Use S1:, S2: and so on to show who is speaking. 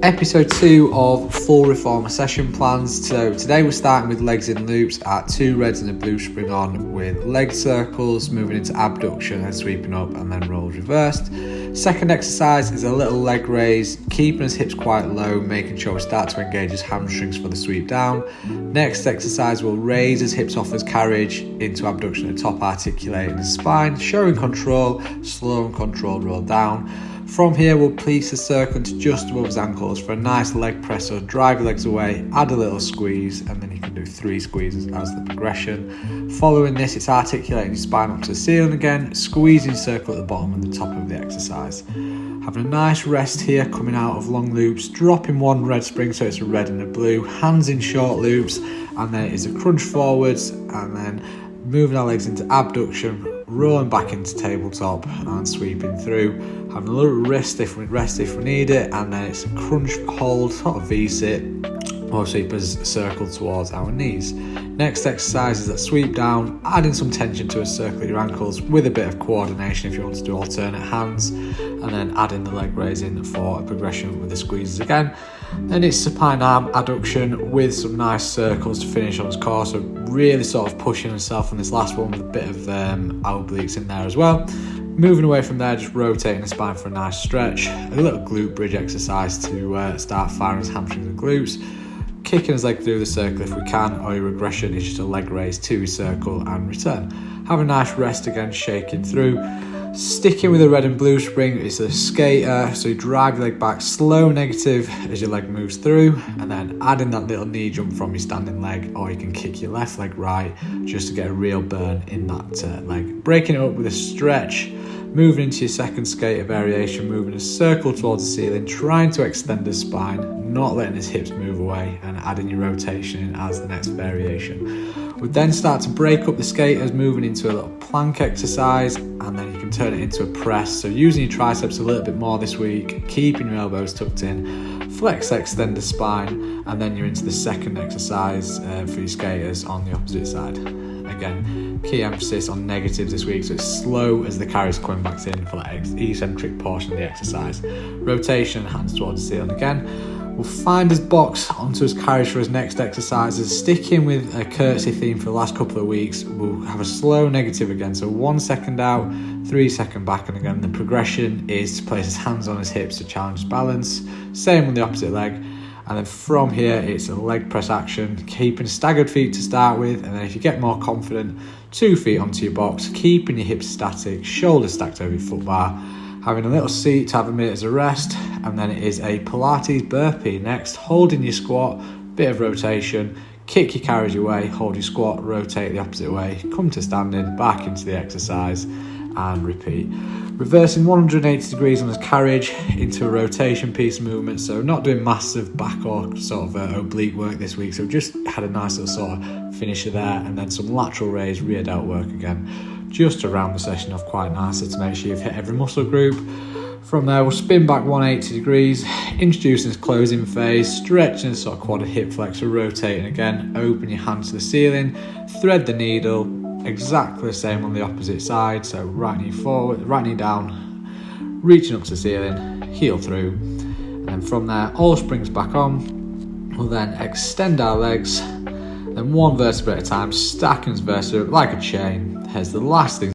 S1: Episode 2 of full Reformer session plans. So today we're starting with legs in loops at 2 reds and a blue spring on with leg circles, moving into abduction and sweeping up and then rolls reversed. Second exercise is a little leg raise, keeping his hips quite low, making sure we start to engage his hamstrings for the sweep down. Next exercise will raise his hips off his carriage into abduction at the top, articulating his spine, showing control, slow and controlled roll down. From here, we'll place the circle into just above his ankles for a nice leg press, so drive your legs away, add a little squeeze, and then you can do 3 squeezes as the progression. Following this, it's articulating your spine up to the ceiling again, squeezing circle at the bottom and the top of the exercise. Having a nice rest here, coming out of long loops, dropping one red spring so it's a red and a blue, hands in short loops, and then it's a crunch forwards, and then moving our legs into abduction, rolling back into tabletop and sweeping through, having a little rest if we need it, and then it's a crunch hold, sort of V-sit, or sweepers circle towards our knees. Next exercise is that sweep down, adding some tension to a circle at your ankles with a bit of coordination if you want to do alternate hands, and then adding the leg raise in for a progression with the squeezes again. Then it's supine arm adduction with some nice circles to finish on his core, so really sort of pushing himself on this last one with a bit of obliques in there as well. Moving away from there, just rotating the spine for a nice stretch, a little glute bridge exercise to start firing his hamstrings and glutes. Kicking his leg through the circle if we can, or your regression is just a leg raise to his circle and return. Have a nice rest again, shaking through. Sticking with the red and blue spring is a skater, so you drive your leg back, slow negative as your leg moves through, and then adding that little knee jump from your standing leg, or you can kick your left leg right just to get a real burn in that leg. Breaking it up with a stretch, moving into your second skater variation, moving a circle towards the ceiling, trying to extend his spine, not letting his hips move away, and adding your rotation in as the next variation. We then start to break up the skaters, moving into a little plank exercise, and then you can turn it into a press. So using your triceps a little bit more this week, keeping your elbows tucked in, flex, extend the spine, and then you're into the second exercise for your skaters on the opposite side. Again, key emphasis on negatives this week, so it's slow as the carry's coming back in for that eccentric portion of the exercise. Rotation, hands towards the ceiling again. We'll find his box onto his carriage for his next exercises. Sticking with a curtsy theme for the last couple of weeks, we'll have a slow negative again, so 1 second out, 3 seconds back, and again the progression is to place his hands on his hips to challenge his balance. Same on the opposite leg. And then from here, it's a leg press action, keeping staggered feet to start with, and then if you get more confident, 2 feet onto your box, keeping your hips static, shoulders stacked over your foot bar, having a little seat to have a minute as a rest, and then it is a Pilates burpee next, holding your squat, bit of rotation, kick your carriage away, hold your squat, rotate the opposite way, come to standing, back into the exercise, and repeat. Reversing 180 degrees on his carriage into a rotation piece movement, so not doing massive back or sort of oblique work this week, so just had a nice little sort of finisher there, and then some lateral raise, rear delt work again, just to round the session off quite nicely to make sure you've hit every muscle group. From there, we'll spin back 180 degrees, introducing this closing phase, stretching the sort of quad hip flexor, rotating again, open your hand to the ceiling, thread the needle, exactly the same on the opposite side, so right knee forward, right knee down, reaching up to the ceiling, heel through, and then from there, all springs back on. We'll then extend our legs, then 1 vertebra at a time, stacking his vertebra like a chain. Here's the last thing